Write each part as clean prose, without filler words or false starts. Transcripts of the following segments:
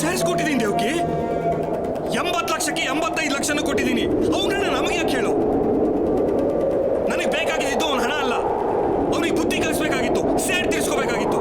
ಸೇರಿಸ್ಕೊಟ್ಟಿದ್ದೀನಿ ದೇವ್ಕಿ. 80 ಲಕ್ಷಕ್ಕೆ 85 ಲಕ್ಷನೂ ಕೊಟ್ಟಿದ್ದೀನಿ. ಅವನನ್ನ ನಮಗೆ ಯಾಕೆ ಹೇಳು? ನನಗೆ ಬೇಕಾಗಿದ್ದು ಅವನ ಹಣ ಅಲ್ಲ, ಅವನಿಗೆ ಬುದ್ಧಿ ಕಲಿಸ್ಬೇಕಾಗಿತ್ತು, ಸೇಡ್ ತೀರಿಸ್ಕೋಬೇಕಾಗಿತ್ತು.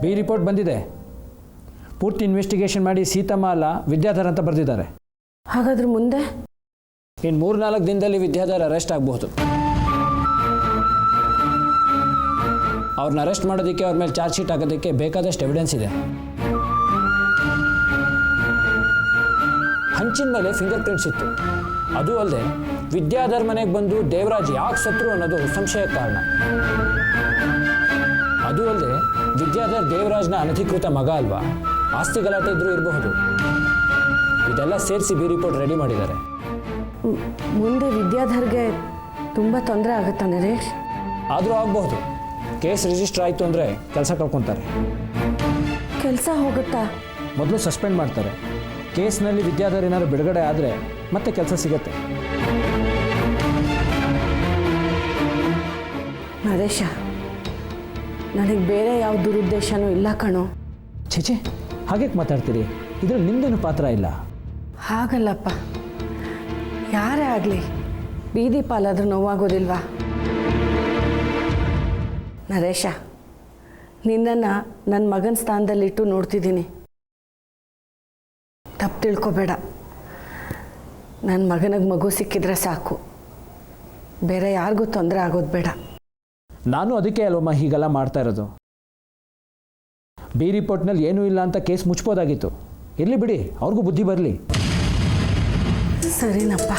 ಬಿ ರಿಪೋರ್ಟ್ ಬಂದಿದೆ. ಪೂರ್ತಿ ಇನ್ವೆಸ್ಟಿಗೇಷನ್ ಮಾಡಿ ಸೀತಮ್ಮ ಅಲ್ಲ ವಿದ್ಯಾಧರ್ ಅಂತ ಬರೆದಿದ್ದಾರೆ. ಹಾಗಾದ್ರೆ ಮುಂದೆ ಇನ್ನು 3-4 ದಿನದಲ್ಲಿ ವಿದ್ಯಾಧರ್ ಅರೆಸ್ಟ್ ಆಗಬಹುದು. ಅವ್ರನ್ನ ಅರೆಸ್ಟ್ ಮಾಡೋದಕ್ಕೆ, ಅವ್ರ ಮೇಲೆ ಚಾರ್ಜ್ ಶೀಟ್ ಹಾಕೋದಕ್ಕೆ ಬೇಕಾದಷ್ಟು ಎವಿಡೆನ್ಸ್ ಇದೆ. ಹಂಚಿನ ಮೇಲೆ ಫಿಂಗರ್ ಪ್ರಿಂಟ್ಸ್ ಇತ್ತು. ಅದು ಅಲ್ಲದೆ ವಿದ್ಯಾಧರ್ ಮನೆಗೆ ಬಂದು ದೇವರಾಜ್ ಯಾಕೆ ಸತ್ರು ಅನ್ನೋದು ಸಂಶಯಕ್ಕೆ ಕಾರಣ. ಅದು ಅಲ್ಲದೆ ವಿದ್ಯಾಧರ್ ದೇವರಾಜ್ನ ಅನಧಿಕೃತ ಮಗ ಅಲ್ವಾ, ಆಸ್ತಿ ಗಲಾಟೆ ಇದ್ರೂ ಇರಬಹುದು. ಇದೆಲ್ಲ ಸೇರಿಸಿ ಬಿ ರಿಪೋರ್ಟ್ ರೆಡಿ ಮಾಡಿದ್ದಾರೆ. ಮುಂದೆ ವಿದ್ಯಾಧರ್ಗೆ ತುಂಬ ತೊಂದರೆ ಆಗುತ್ತಾ ನರೇಶ್? ಆದರೂ ಆಗಬಹುದು. ಕೇಸ್ ರಿಜಿಸ್ಟರ್ ಆಯಿತು ಅಂದರೆ ಕೆಲಸ ಕಳ್ಕೊತಾರೆ. ಕೆಲಸ ಹೋಗುತ್ತಾ? ಮೊದಲು ಸಸ್ಪೆಂಡ್ ಮಾಡ್ತಾರೆ. ಕೇಸ್ನಲ್ಲಿ ವಿದ್ಯಾಧರ್ ಏನಾದ್ರು ಬಿಡುಗಡೆ ಆದರೆ ಮತ್ತೆ ಕೆಲಸ ಸಿಗತ್ತೆ. ನರೇಶ, ನನಗೆ ಬೇರೆ ಯಾವ ದುರುದ್ದೇಶನೂ ಇಲ್ಲ ಕಣೋ. ಛೇ, ಹಾಗೆ ಮಾತಾಡ್ತೀರಿ? ಇದ್ರಲ್ಲಿ ನಿಮ್ಮದೇನು ಪಾತ್ರ ಇಲ್ಲ. ಹಾಗಲ್ಲಪ್ಪ, ಯಾರೇ ಆಗಲಿ ಬೀದಿ ಪಾಲಾದ್ರೂ ನೋವಾಗೋದಿಲ್ವಾ? ನರೇಶ, ನಿನ್ನನ್ನು ನನ್ನ ಮಗನ ಸ್ಥಾನದಲ್ಲಿಟ್ಟು ನೋಡ್ತಿದ್ದೀನಿ. ತಪ್ಪು ತಿಳ್ಕೊಬೇಡ. ನನ್ನ ಮಗನಿಗೆ ಮಗು ಸಿಕ್ಕಿದ್ರೆ ಸಾಕು, ಬೇರೆ ಯಾರಿಗೂ ತೊಂದರೆ ಆಗೋದು ಬೇಡ. ನಾನು ಅದಕ್ಕೆ ಅಲ್ವಮ್ಮ ಹೀಗೆಲ್ಲ ಮಾಡ್ತಾ ಇರೋದು. ಬಿ ರಿಪೋರ್ಟ್ನಲ್ಲಿ ಏನೂ ಇಲ್ಲ ಅಂತ ಕೇಸ್ ಮುಚ್ಬೋದಾಗಿತ್ತು. ಇರಲಿ ಬಿಡಿ, ಅವ್ರಿಗೂ ಬುದ್ಧಿ ಬರಲಿ. ಸರಿನಪ್ಪ.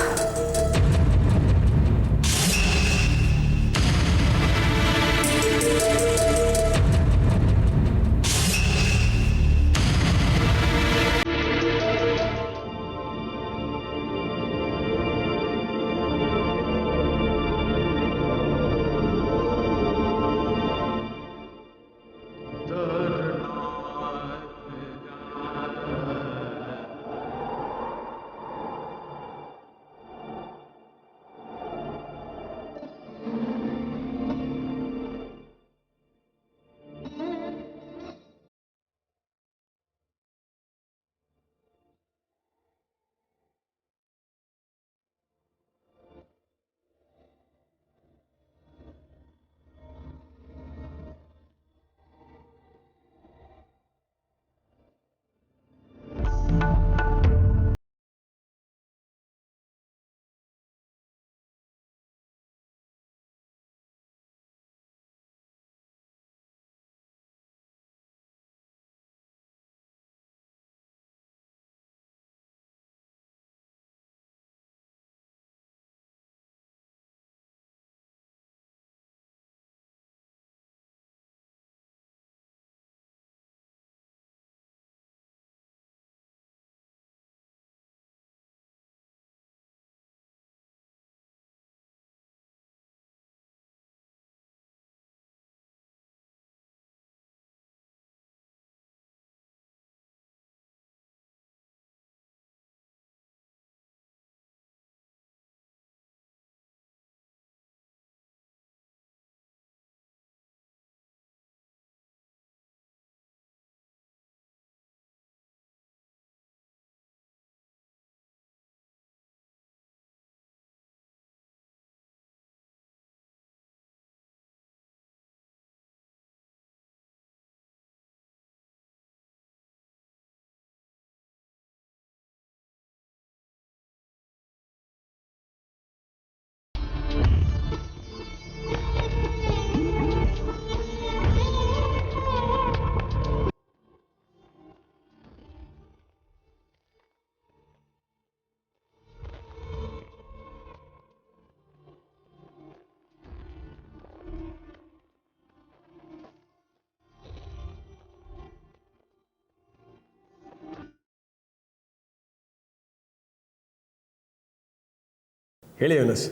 ಹೇಳಿ ಯುನಸ್,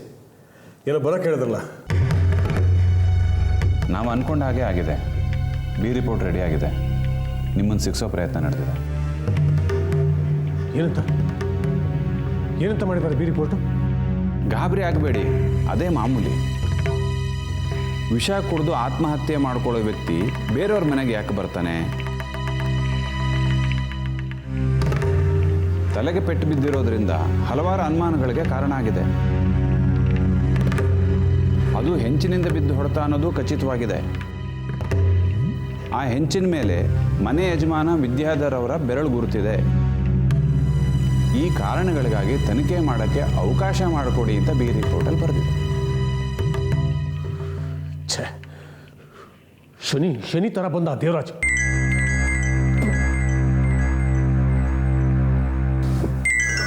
ಏನೋ ಬರೋಕ್ಕೆ ಹೇಳಿದ್ರಲ್ಲ. ನಾವು ಅಂದ್ಕೊಂಡ ಹಾಗೆ ಆಗಿದೆ. ಬಿ ರಿಪೋರ್ಟ್ ರೆಡಿ ಆಗಿದೆ. ನಿಮ್ಮನ್ನು ಸಿಕ್ಸೋ ಪ್ರಯತ್ನ ನಡೆದಿದೆ. ಏನಂತ ಮಾಡಿದ್ದಾರೆ ಬಿ ರಿಪೋರ್ಟು? ಗಾಬರಿ ಆಗಬೇಡಿ, ಅದೇ ಮಾಮೂಲಿ. ವಿಷ ಕುಡಿದು ಆತ್ಮಹತ್ಯೆ ಮಾಡ್ಕೊಳ್ಳೋ ವ್ಯಕ್ತಿ ಬೇರೆಯವ್ರ ಮನೆಗೆ ಯಾಕೆ ಬರ್ತಾನೆ? ತಲೆಗೆ ಪೆಟ್ಟು ಬಿದ್ದಿರೋದ್ರಿಂದ ಹಲವಾರು ಅನುಮಾನಗಳಿಗೆ ಕಾರಣ ಆಗಿದೆ. ಅದು ಹೆಂಚಿನಿಂದ ಬಿದ್ದು ಹೊಡೆತ ಅನ್ನೋದು ಖಚಿತವಾಗಿದೆ. ಆ ಹೆಂಚಿನ ಮೇಲೆ ಮನೆ ಯಜಮಾನ ವಿದ್ಯಾಧರ್ ಅವರ ಬೆರಳು ಗುರುತಿದೆ. ಈ ಕಾರಣಗಳಿಗಾಗಿ ತನಿಖೆ ಮಾಡೋಕ್ಕೆ ಅವಕಾಶ ಮಾಡಿಕೊಡಿ ಅಂತ ಬಿ ರಿಪೋರ್ಟಲ್ಲಿ ಬರೆದಿದೆ. ಛೇ, ಶನಿ ಥರ ಬಂದ ದೇವರಾಜ್.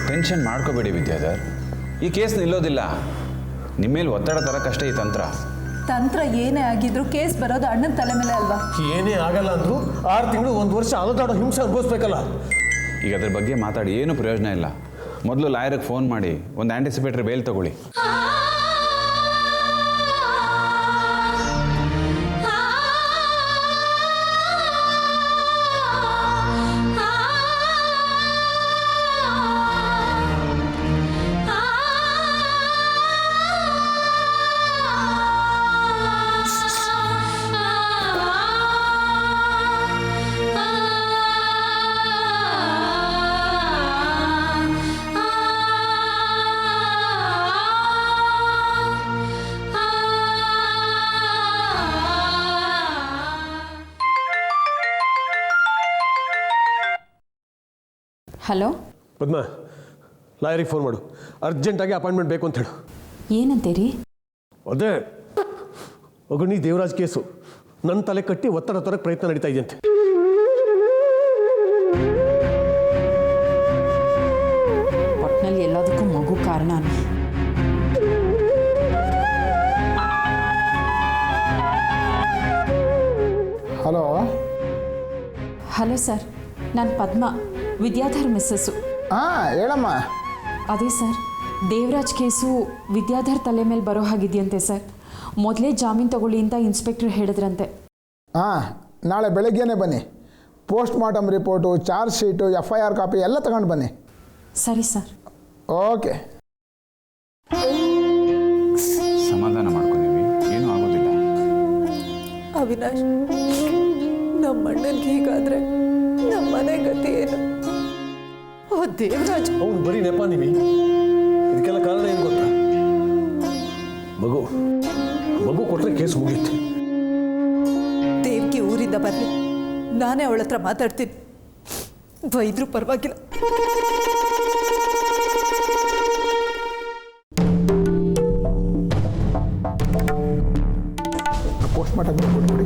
ಟೆನ್ಷನ್ ಮಾಡ್ಕೋಬೇಡಿ ವಿದ್ಯಾಧರ್, ಈ ಕೇಸ್ ನಿಲ್ಲೋದಿಲ್ಲ. ನಿಮ್ಮೇಲೆ ಒತ್ತಡ ತರಕ್ಕಷ್ಟೇ ಈ ತಂತ್ರ. ತಂತ್ರ ಏನೇ ಆಗಿದ್ರು ಕೇಸ್ ಬರೋದು ಅಣ್ಣನ ತಲೆ ಮೇಲೆ ಅಲ್ವಾ? ಏನೇ ಆಗಲ್ಲ ಅಂದ್ರು 6 ತಿಂಗಳು 1 ವರ್ಷ ಅಲದಾಡೋ ಹಿಂಸೆ ಅನುಭವಿಸ್ಬೇಕಲ್ಲ. ಈಗ ಅದ್ರ ಬಗ್ಗೆ ಮಾತಾಡಿ ಏನೂ ಪ್ರಯೋಜನ ಇಲ್ಲ. ಮೊದಲು ಲಾಯರ್ಗೆ ಫೋನ್ ಮಾಡಿ ಒಂದು ಆ್ಯಂಟಿಸಿಪೇಟರಿ ಬೇಲ್ ತಗೊಳ್ಳಿ. ಹಲೋ ಪದ್ಮ, ಲಾಯರಿಗೆ ಫೋನ್ ಮಾಡು. ಅರ್ಜೆಂಟಾಗಿ ಅಪಾಯಿಂಟ್ಮೆಂಟ್ ಬೇಕು ಅಂತ ಹೇಳು. ಏನಂತೀರಿ? ಅದೇ ಅಗಣಿ ದೇವರಾಜ್ ಕೇಸು ನನ್ನ ತಲೆ ಕಟ್ಟಿ ಒತ್ತಡ ತರಕ್ಕೆ ಪ್ರಯತ್ನ ನಡೀತಾ ಇದೆಯಂತೆ. ಒಟ್ಟಿನಲ್ಲಿ ಎಲ್ಲದಕ್ಕೂ ಮಗು ಕಾರಣ. ಹಲೋ ಹಲೋ ಸರ್, ನಾನು ಪದ್ಮ, ವಿದ್ಯಾಧರ್ ಮಿಸ್ಸಸ್ಸು. ಹಾಂ ಹೇಳಮ್ಮ. ಅದೇ ಸರ್, ದೇವರಾಜ್ ಕೇಸು ವಿದ್ಯಾಧರ್ ತಲೆ ಮೇಲೆ ಬರೋ ಹಾಗಿದೆಯಂತೆ ಸರ್. ಮೊದಲೇ ಜಾಮೀನು ತಗೊಳ್ಳಿ ಅಂತ ಇನ್ಸ್ಪೆಕ್ಟರ್ ಹೇಳಿದ್ರಂತೆ. ಹಾಂ, ನಾಳೆ ಬೆಳಗ್ಗೆನೇ ಬನ್ನಿ. Post mortem report, charge sheet, FIR copy ಎಲ್ಲ ತಗೊಂಡು ಬನ್ನಿ. ಸರಿ ಸರ್. ಓಕೆ. ಸಮಾಧಾನ ಮಾಡ್ಕೊಂಡಿವಿ, ಏನೂ ಆಗೋದಿಲ್ಲ. ಅವಿನಾಶ್, ನಮ್ಮ ಅಣ್ಣನಿಗೆ ಹೀಗಾದ್ರೆ ನಮ್ಮ ಮನೆ ಗತಿ ಏನು? ಓ ದೇವರಾಜ್, ಅವನು ಬರೀ ನೆಪ. ನೀವಿ ಇದಕ್ಕೆಲ್ಲ ಕಾರಣ ಏನು ಗೊತ್ತಾ? ಮಗು ಕೊಟ್ಟರೆ ಕೇಸ್ ಮುಗಿಯುತ್ತೆ. ದೇವ್ಗೆ ಊರಿಂದ ಬರಲಿ, ನಾನೇ ಅವಳ ಹತ್ರ ಮಾತಾಡ್ತೀನಿ. ಬೈದ್ರೂ ಪರವಾಗಿಲ್ಲ. ಪೋಸ್ಟ್ ಮಾರ್ಟಮ್ ರಿಪೋರ್ಟ್ ಕೊಡಿ.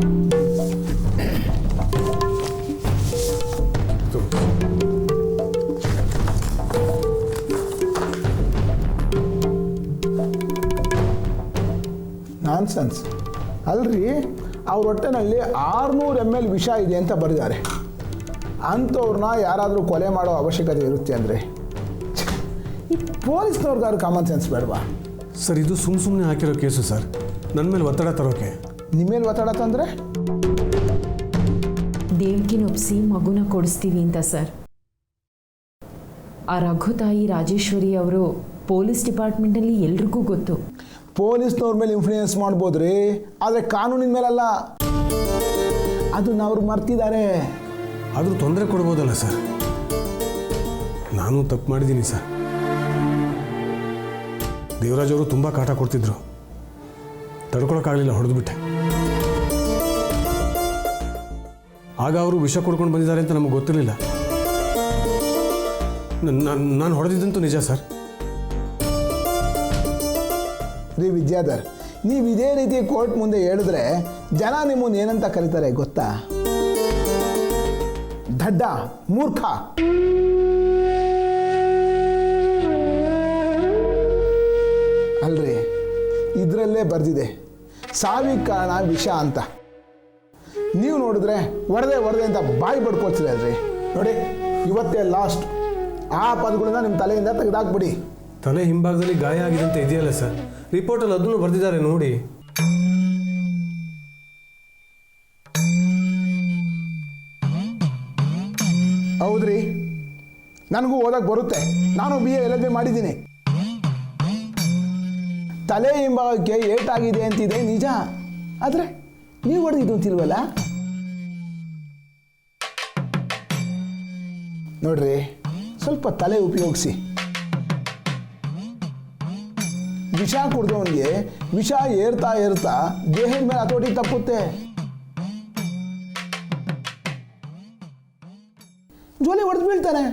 ನಾನ್ಸೆನ್ಸ್ ಅಲ್ರಿ, ಅವ್ರ ಹೊಟ್ಟೆನಲ್ಲಿ 600 ml ವಿಷ ಇದೆ ಅಂತ ಬರೆದಿದ್ದಾರೆ. ಅಂಥವ್ರನ್ನ ಯಾರಾದರೂ ಕೊಲೆ ಮಾಡೋ ಅವಶ್ಯಕತೆ ಇರುತ್ತೆ ಅಂದರೆ ಈ ಪೊಲೀಸ್ನವ್ರಿಗಾರು ಕಾಮನ್ ಸೆನ್ಸ್ ಬೇಡವಾ? ಸರ್, ಇದು ಸುಮ್ಮನೆ ಹಾಕಿರೋ ಕೇಸು ಸರ್. ನನ್ನ ಮೇಲೆ ಒತ್ತಡ ತರೋಕೆ. ನಿಮ್ಮ ಮೇಲೆ ಒತ್ತಡ ತಂದರೆ ದೇವ್ಗಿನೊಪ್ಸಿ ಮಗುನ ಕೊಡಿಸ್ತೀವಿ ಅಂತ ಸರ್. ಆ ರಘು ತಾಯಿ ರಾಜೇಶ್ವರಿ ಅವರು ಪೊಲೀಸ್ ಡಿಪಾರ್ಟ್ಮೆಂಟಲ್ಲಿ ಎಲ್ರಿಗೂ ಗೊತ್ತು. ಪೊಲೀಸ್ನವ್ರ ಮೇಲೆ ಇನ್ಫ್ಲೂಯೆನ್ಸ್ ಮಾಡ್ಬೋದು ರೀ, ಆದರೆ ಕಾನೂನಿನ ಮೇಲಲ್ಲ. ಅದನ್ನ ಅವ್ರು ಮರ್ತಿದ್ದಾರೆ. ಆದರೂ ತೊಂದರೆ ಕೊಡ್ಬೋದಲ್ಲ ಸರ್. ನಾನು ತಪ್ಪು ಮಾಡಿದ್ದೀನಿ ಸರ್. ದೇವರಾಜ್ ಅವರು ತುಂಬ ಕಾಟ ಕೊಡ್ತಿದ್ರು, ತಡ್ಕೊಳಕ್ಕಾಗಲಿಲ್ಲ, ಹೊಡೆದ್ಬಿಟ್ಟೆ. ಆಗ ಅವರು ವಿಷ ಕೊಡ್ಕೊಂಡು ಬಂದಿದ್ದಾರೆ ಅಂತ ನಮಗೆ ಗೊತ್ತಿರಲಿಲ್ಲ. ನಾನು ಹೊಡೆದಿದ್ದಂತೂ ನಿಜ ಸರ್. ರೀ ವಿದ್ಯಾಧರ್, ನೀವು ಇದೇ ರೀತಿ ಕೋರ್ಟ್ ಮುಂದೆ ಹೇಳಿದ್ರೆ ಜನ ನಿಮ್ಮನ್ನು ಏನಂತ ಕರೀತಾರೆ ಗೊತ್ತಾ? ದಡ್ಡ, ಮೂರ್ಖ. ಅಲ್ರಿ, ಇದರಲ್ಲೇ ಬರೆದಿದೆ ಸಾವಿಗೆ ಕಾರಣ ವಿಷ ಅಂತ. ನೀವು ನೋಡಿದ್ರೆ ಒಡೆದೆ ಅಂತ ಬಾಯಿ ಬಡ್ಕೊಳ್ತೀರಲ್ರಿ. ನೋಡಿ, ಇವತ್ತೇ ಲಾಸ್ಟ್. ಆ ಪದಗಳನ್ನ ನಿಮ್ಮ ತಲೆಯಿಂದ ತೆಗೆದಾಕ್ಬಿಡಿ. ತಲೆ ಹಿಂಭಾಗದಲ್ಲಿ ಗಾಯ ಆಗಿದೆ ಅಂತ ಇದೆಯಲ್ಲ ಸರ್, ರಿಪೋರ್ಟಲ್ಲಿ ಅದನ್ನು ಬರೆದಿದ್ದಾರೆ ನೋಡಿ. ಹೌದ್ರಿ, ನನಗೂ ಓದಕ್ಕೆ ಬರುತ್ತೆ. ನಾನು BA LLB ಮಾಡಿದ್ದೀನಿ. ತಲೆ ಹಿಂಭಾಗಕ್ಕೆ ಏಟಾಗಿದೆ ಅಂತಿದೆ ನಿಜ, ಆದರೆ ನೀವು ಹೊಡೆದಿದ್ದು ಅಂತಿಲ್ವಲ್ಲ. ನೋಡ್ರಿ, ಸ್ವಲ್ಪ ತಲೆ ಉಪಯೋಗಿಸಿ. ವಿಷ ಕುಡಿದವನಿಗೆ ವಿಷ ಏರ್ತಾ ಏರ್ತಾ ದೇಹದ ಮೇಲೆ ಹತೋಟಿ ತಪ್ಪುತ್ತೆ. ಜೋಲಿ ಹೊಡೆದು ಬೀಳ್ತಾನೆ.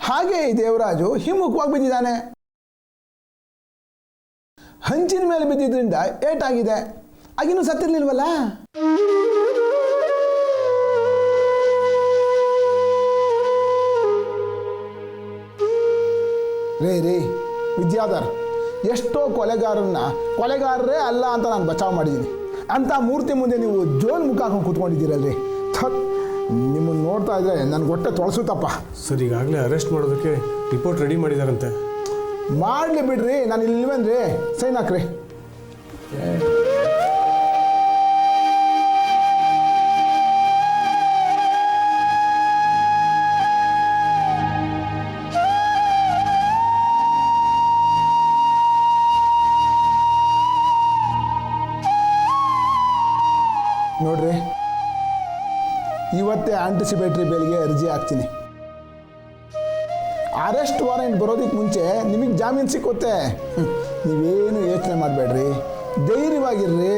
ಹಾಗೆ ಈ ದೇವರಾಜು ಹಿಮ್ಮುಖವಾಗಿ ಬಿದ್ದಿದ್ದಾನೆ. ಹಂಚಿನ ಮೇಲೆ ಬಿದ್ದಿದ್ರಿಂದ ಏಟಾಗಿದೆ. ಆಗಿನ್ನೂ ಸತ್ತಿರ್ಲಿಲ್ವಲ್ಲ. ರೇ ವಿದ್ಯಾಧರ್, ಎಷ್ಟೋ ಕೊಲೆಗಾರರೇ ಅಲ್ಲ ಅಂತ ನಾನು ಬಚಾವ್ ಮಾಡಿದ್ದೀನಿ. ಅಂತ ಮೂರ್ತಿ ಮುಂದೆ ನೀವು ಜೋಲ್ ಮುಖ ಹಾಕೊಂಡು ಕೂತ್ಕೊಂಡಿದ್ದೀರಲ್ರಿ. ನಿಮ್ಮನ್ನು ನೋಡ್ತಾ ಇದ್ರೆ ನನಗೆ ಹೊಟ್ಟೆ ತೊಳಸುತ್ತಪ್ಪ. ಸರ್, ಈಗಾಗಲೇ ಅರೆಸ್ಟ್ ಮಾಡೋದಕ್ಕೆ ರಿಪೋರ್ಟ್ ರೆಡಿ ಮಾಡಿದಾರಂತೆ. ಮಾಡಲಿ ಬಿಡ್ರಿ, ನಾನು ಇಲ್ವೇನ್ರಿ, ಸೈನ್ ಹಾಕ್ರಿ. ನೋಡ್ರಿ, ಇವತ್ತೇ ಆಂಟಿಸಿಪೇಟ್ರಿ ಬೇಲ್ಗೆ ಅರ್ಜಿ ಹಾಕ್ತೀನಿ. ಅರೆಸ್ಟ್ ವಾರೆಂಟ್ ಬರೋದಕ್ಕೆ ಮುಂಚೆ ನಿಮಗೆ ಜಾಮೀನು ಸಿಕ್ಕುತ್ತೆ. ನೀವೇನು ಯೋಚನೆ ಮಾಡಬೇಡ್ರಿ, ಧೈರ್ಯವಾಗಿರ್ರಿ.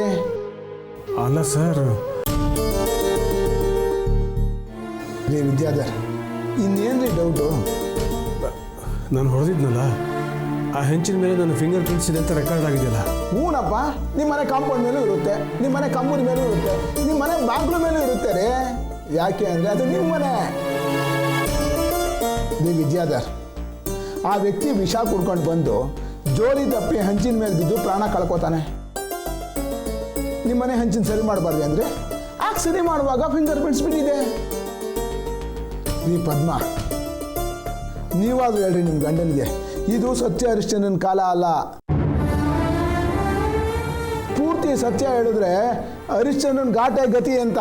ಅಲ್ಲ ಸರ್, ರೀ ವಿದ್ಯಾಧರ್, ಇನ್ನೇನ್ರಿ ಡೌಟು? ನಾನು ಹೊಡೆದಿದ್ನಲ್ಲ, ಆ ಹೆಂಚಿನ ಮೇಲೆ ನನ್ನ ಫಿಂಗರ್ ಪ್ರಿಂಟ್ಸ್ ಇದೆ ಅಂತ ರೆಕಾರ್ಡ್ ಆಗಿದೆಯಲ್ಲ. ಹೂನಪ್ಪ, ನಿಮ್ಮ ಮನೆ ಕಾಂಪೌಂಡ್ ಮೇಲೂ ಇರುತ್ತೆ, ನಿಮ್ಮ ಮನೆ ಕಂಬೂರಿ ಮೇಲೂ ಇರುತ್ತೆ, ನಿಮ್ಮ ಮನೆ ಬಾಗಿಲು ಮೇಲೂ ಇರುತ್ತೆ ರೀ. ಯಾಕೆ ಅಂದರೆ ಅದು ನಿಮ್ಮ ಮನೆ. ರೀ ವಿದ್ಯಾಧರ್, ಆ ವ್ಯಕ್ತಿ ವಿಷ ಕುಡ್ಕೊಂಡು ಬಂದು ಜೋಲಿ ತಪ್ಪಿ ಹಂಚಿನ ಮೇಲೆ ಬಿದ್ದು ಪ್ರಾಣ ಕಳ್ಕೊತಾನೆ. ನಿಮ್ಮನೆ ಹಂಚಿನ ಸರಿ ಮಾಡಬಾರ್ದು ಅಂದರೆ ಆಗ ಸರಿ ಮಾಡುವಾಗ ಫಿಂಗರ್ ಪ್ರಿಂಟ್ಸ್ ಬಿಟ್ಟಿದೆ. ರೀ ಪದ್ಮ, ನೀವಾದರೂ ಹೇಳ್ರಿ ನಿಮ್ಮ ಗಂಡನಿಗೆ, ಇದು ಸತ್ಯ ಹರಿಶ್ಚಂದ್ರನ ಕಾಲ ಅಲ್ಲ. ಪೂರ್ತಿ ಸತ್ಯ ಹೇಳಿದ್ರೆ ಹರಿಶ್ಚಂದ್ರನ್ ಘಾಟೆ ಗತಿ ಅಂತ.